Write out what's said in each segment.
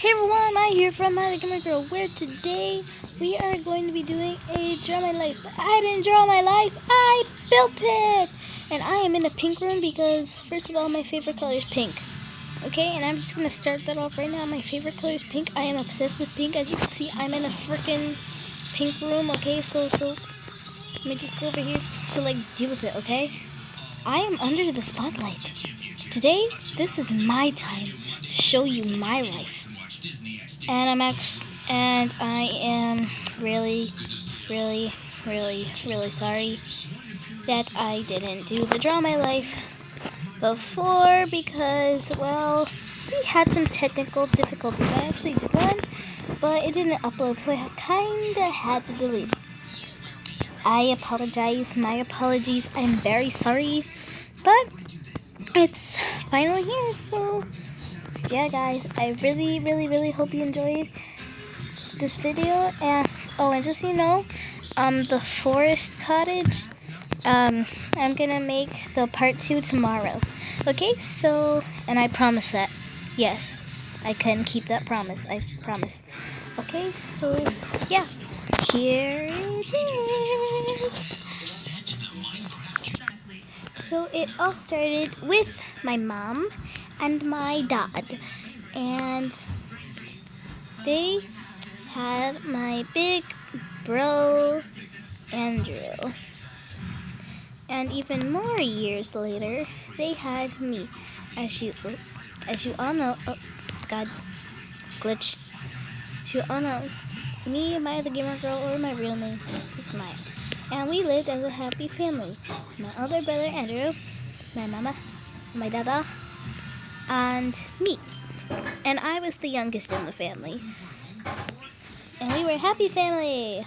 Hey everyone, I here from My Gamer Girl, where today we are going to be doing a Draw My Life. But I didn't draw my life, I built it! And I am in a pink room because, first of all, my favorite color is pink. Okay, and I'm just going to start that off right now. My favorite color is pink. I am obsessed with pink. As you can see, I'm in a freaking pink room, okay? So, let me just go over here. So, deal with it, okay? I am under the spotlight. Today, this is my time to show you my life. And I am really sorry that I didn't do the Draw My Life before because, well, we had some technical difficulties. I actually did one, but it didn't upload, so I kinda had to delete it. I apologize, my apologies, I'm very sorry, but it's finally here, so yeah guys, I really hope you enjoyed this video. And just so you know, the forest cottage, I'm gonna make the part 2 tomorrow. Okay, so, and I promise that. Yes, I can keep that promise, I promise. Okay, so yeah, here it is. So it all started with my mom and my dad, and they had my big bro Andrew. And even more years later, they had me. As you all know, oh god, glitch. As you all know, me, am I the gamer girl, or my real name? Just Maya. And we lived as a happy family. My older brother Andrew, my mama, my dada, and me. And I was the youngest in the family. And we were a happy family.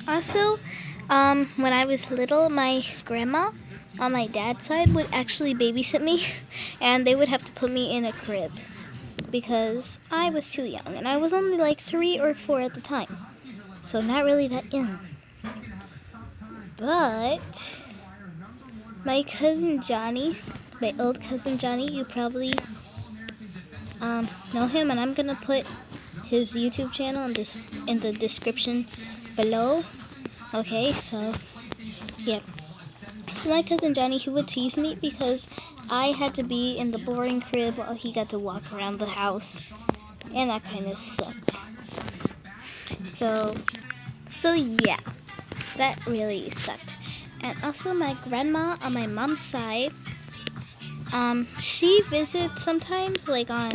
Also, when I was little, my grandma on my dad's side would actually babysit me, and they would have to put me in a crib because I was too young, and I was only like 3 or 4 at the time, so not really that young. But my cousin Johnny, my old cousin Johnny, you probably know him, and I'm gonna put his YouTube channel in the description below. Okay, so yeah. So my cousin Johnny, he would tease me because I had to be in the boring crib while he got to walk around the house, and that kind of sucked. So yeah, that really sucked. And also my grandma on my mom's side, she visits sometimes, like on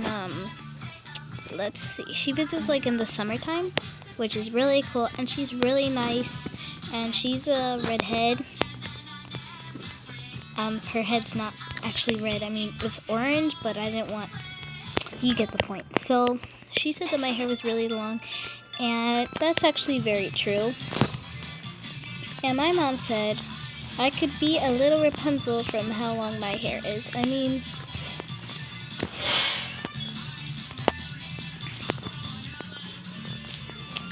let's see, she visits like in the summertime, which is really cool, and she's really nice, and she's a redhead. Her head's not actually red, I mean it's orange, but I didn't want, you get the point. So she said that my hair was really long, and that's actually very true. And my mom said I could be a little Rapunzel from how long my hair is. I mean,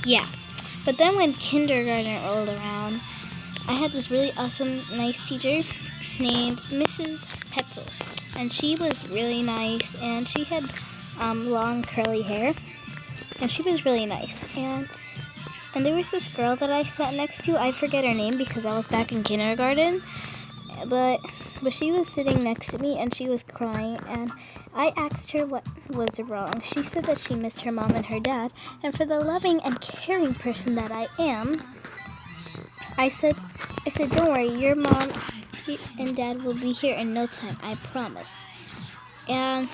yeah. But then when kindergarten rolled around, I had this really awesome, nice teacher named Mrs. Petzel. And she was really nice, and she had long curly hair, and she was really nice. And there was this girl that I sat next to. I forget her name because I was back in kindergarten, but she was sitting next to me, and she was crying, and I asked her what was wrong. She said that she missed her mom and her dad, and for the loving and caring person that I am, I said, don't worry, your mom and dad will be here in no time, I promise. And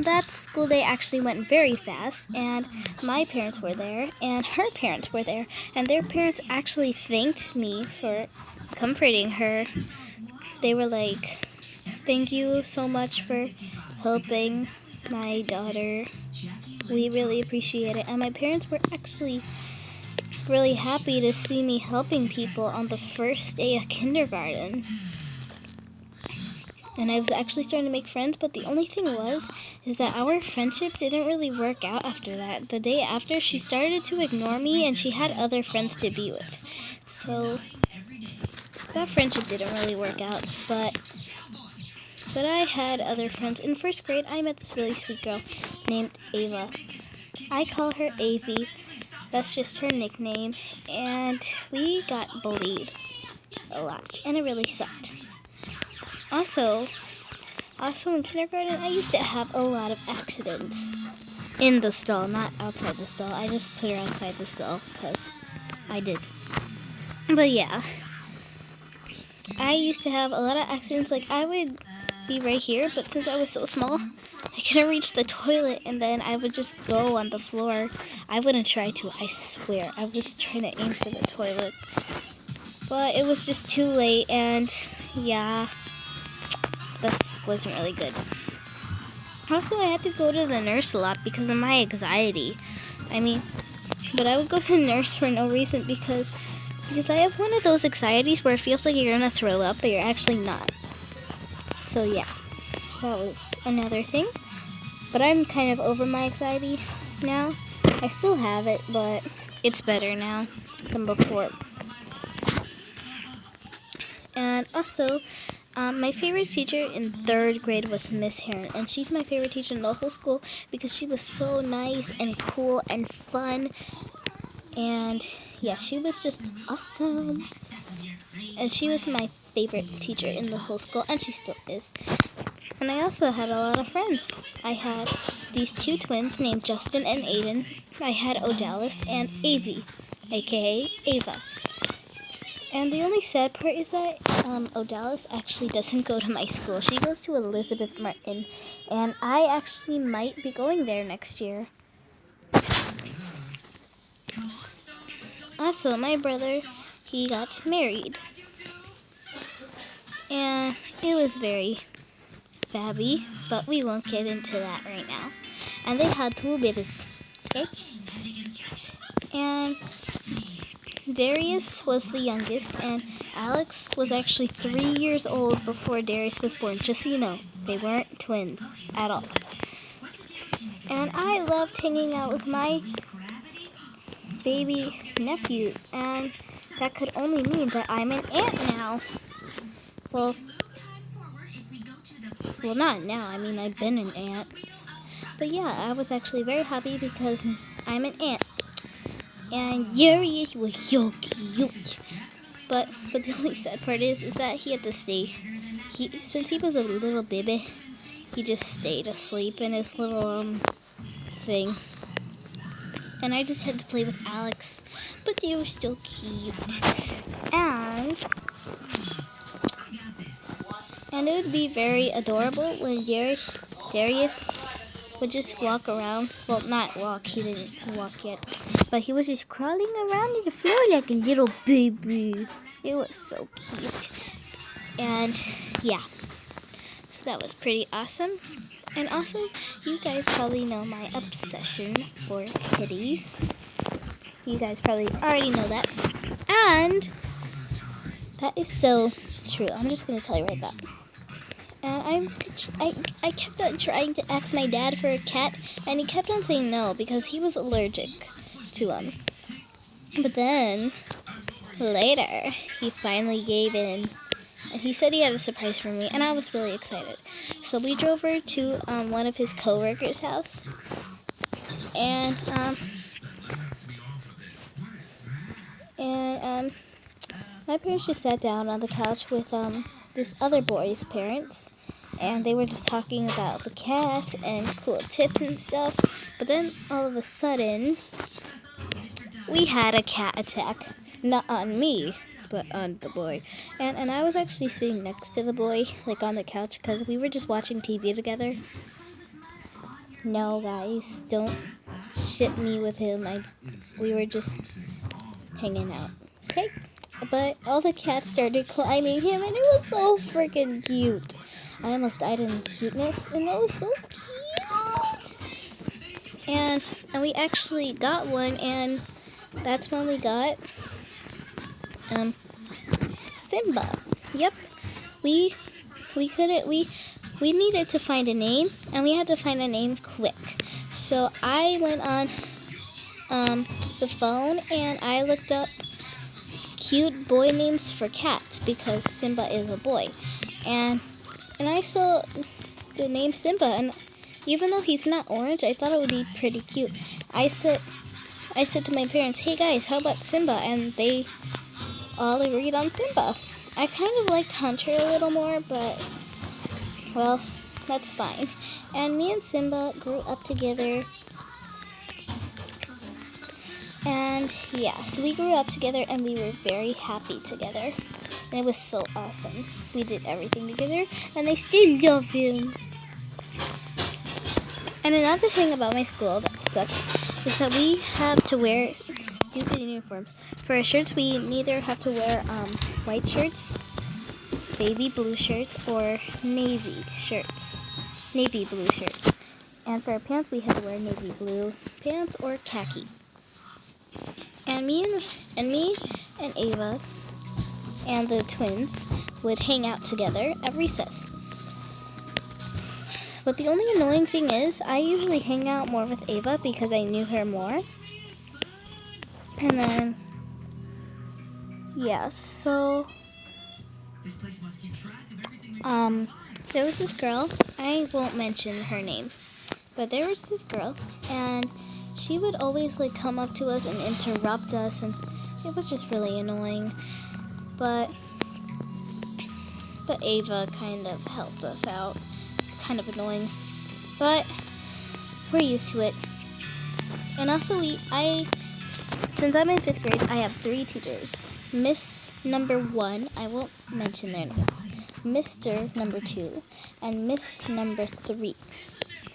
that school day actually went very fast, and my parents were there, and her parents were there, and their parents actually thanked me for comforting her. They were like, thank you so much for helping my daughter. We really appreciate it. And my parents were actually really happy to see me helping people on the first day of kindergarten. And I was actually starting to make friends, but the only thing is that our friendship didn't really work out after that. The day after, she started to ignore me, and she had other friends to be with. So that friendship didn't really work out, but But I had other friends. In first grade, I met this really sweet girl named Ava. I call her Avy. That's just her nickname. And we got bullied a lot, and it really sucked. Also in kindergarten, I used to have a lot of accidents in the stall, not outside the stall. I just put her outside the stall because I did. But yeah, I used to have a lot of accidents. Like, I would be right here, but since I was so small, I couldn't reach the toilet, and then I would just go on the floor. I wouldn't try to, I swear. I was trying to aim for the toilet, but it was just too late, and yeah, this wasn't really good. Also, I had to go to the nurse a lot because of my anxiety. But I would go to the nurse for no reason because I have one of those anxieties where it feels like you're gonna throw up, but you're actually not. So yeah, that was another thing. But I'm kind of over my anxiety now. I still have it, but it's better now than before. And also, my favorite teacher in third grade was Miss Heron, and she's my favorite teacher in the whole school because she was so nice and cool and fun. And yeah, she was just awesome. And she was my favorite teacher in the whole school, and she still is. And I also had a lot of friends. I had these two twins named Justin and Aiden. I had Odalis and Avy, aka Ava. And the only sad part is that Odalis actually doesn't go to my school. She goes to Elizabeth Martin, and I actually might be going there next year. Also, my brother, he got married. And it was very fabby, but we won't get into that right now. And they had 2 babies, okay? And Darius was the youngest, and Alex was actually 3 years old before Darius was born. Just so you know, they weren't twins at all. And I loved hanging out with my baby nephews, and that could only mean that I'm an aunt now. Well, not now. I've been an aunt. But yeah, I was actually very happy because I'm an aunt. And Darius was so cute. But the only sad part is that he had to stay. Since he was a little baby, he just stayed asleep in his little thing. And I just had to play with Alex. But they were still cute. And it would be very adorable when Darius would just walk around. Well, not walk, he didn't walk yet. But he was just crawling around on the floor like a little baby. It was so cute. And yeah, so that was pretty awesome. And also, you guys probably know my obsession for kitties. You guys probably already know that. And that is so true. I'm just going to tell you right back. And I kept on trying to ask my dad for a cat, and he kept on saying no because he was allergic to them. But then, later, he finally gave in, and he said he had a surprise for me, and I was really excited. So we drove over to one of his co-workers' house, and my parents just sat down on the couch with this other boy's parents, and they were just talking about the cat and cool tips and stuff. But then all of a sudden, we had a cat attack. Not on me, but on the boy. And I was actually sitting next to the boy, like on the couch, because we were just watching TV together. No, guys, don't ship me with him. We were just hanging out, okay? But all the cats started climbing him, and it was so freaking cute. I almost died in cuteness, and it was so cute. And we actually got one, and that's when we got Simba. Yep. We needed to find a name, and we had to find a name quick. So I went on the phone, and I looked up cute boy names for cats because Simba is a boy. And and I saw the name Simba, and even though he's not orange, I thought it would be pretty cute. I said to my parents, "Hey guys, how about Simba?" And they all agreed on Simba. I kind of liked Hunter a little more, but well, that's fine. And me and Simba grew up together. And yeah, so we grew up together and we were very happy together. And it was so awesome. We did everything together and I still love him. And another thing about my school that sucks is that we have to wear stupid uniforms. For our shirts, we neither have to wear white shirts, baby blue shirts, or navy blue shirts. And for our pants, we had to wear navy blue pants or khaki. And me and Ava and the twins would hang out together at recess. But the only annoying thing is, I usually hang out more with Ava because I knew her more. And then, yeah, so, there was this girl, I won't mention her name, but there was this girl, and she would always like come up to us and interrupt us, and it was just really annoying. But Ava kind of helped us out. It's kind of annoying, but we're used to it. And also since I'm in 5th grade, I have 3 teachers. Miss number 1, I won't mention their name, Mr. number 2, and Miss number 3.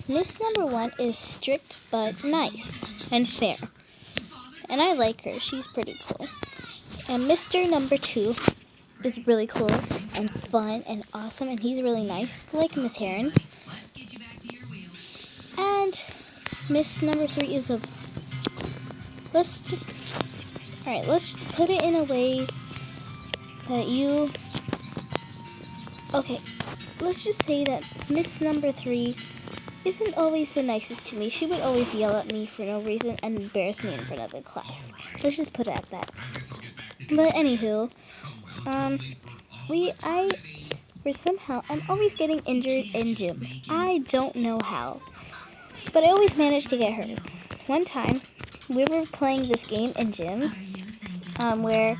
Miss number 1 is strict but nice and fair. And I like her, she's pretty cool. And Mr. number 2 is really cool and fun and awesome, and he's really nice, like Miss Heron. And Miss number 3 is let's just put it in a way that let's just say that Miss number 3 isn't always the nicest to me. She would always yell at me for no reason and embarrass me in front of the class. Let's just put it at that. But anywho, I'm always getting injured in gym. I don't know how, but I always manage to get hurt. One time, we were playing this game in gym, where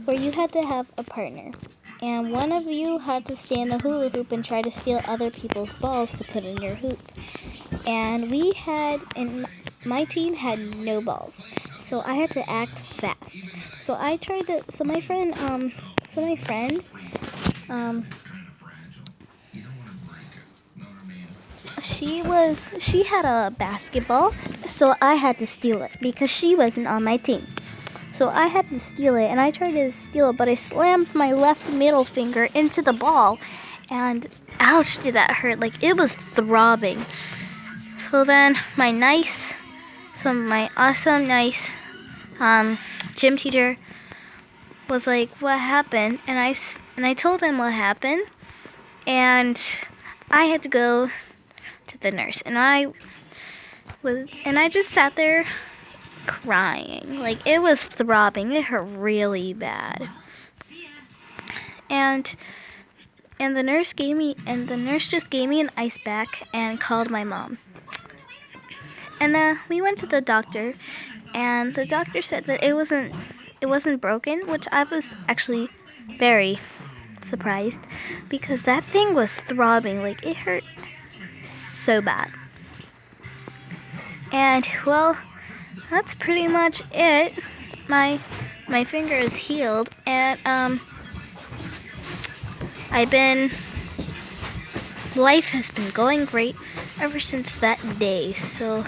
you had to have a partner, and one of you had to stand a hula hoop and try to steal other people's balls to put in your hoop. And my team had no balls, so I had to act fast. So my friend, she had a basketball, so I had to steal it because she wasn't on my team. So I had to steal it, and I tried to steal it, but I slammed my left middle finger into the ball, and ouch, did that hurt. Like, it was throbbing. So then my awesome, nice gym teacher was like, "What happened?" And I told him what happened, and I had to go to the nurse, and I just sat there crying. Like, it was throbbing. It hurt really bad. And the nurse just gave me an ice pack and called my mom. And then we went to the doctor, and the doctor said that it wasn't broken, which I was actually very surprised because that thing was throbbing. Like, it hurt so bad. And well, that's pretty much it. My finger is healed, and life has been going great ever since that day. So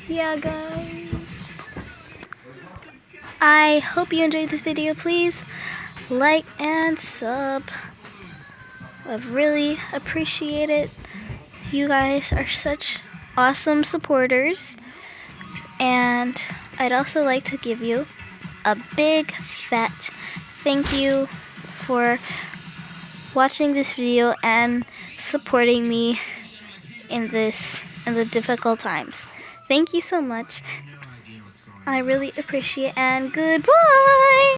yeah, guys, I hope you enjoyed this video. Please like and sub. I'd really appreciate it. You guys are such awesome supporters. And I'd also like to give you a big fat thank you for watching this video and supporting me in the difficult times. Thank you so much. I really appreciate it, and goodbye.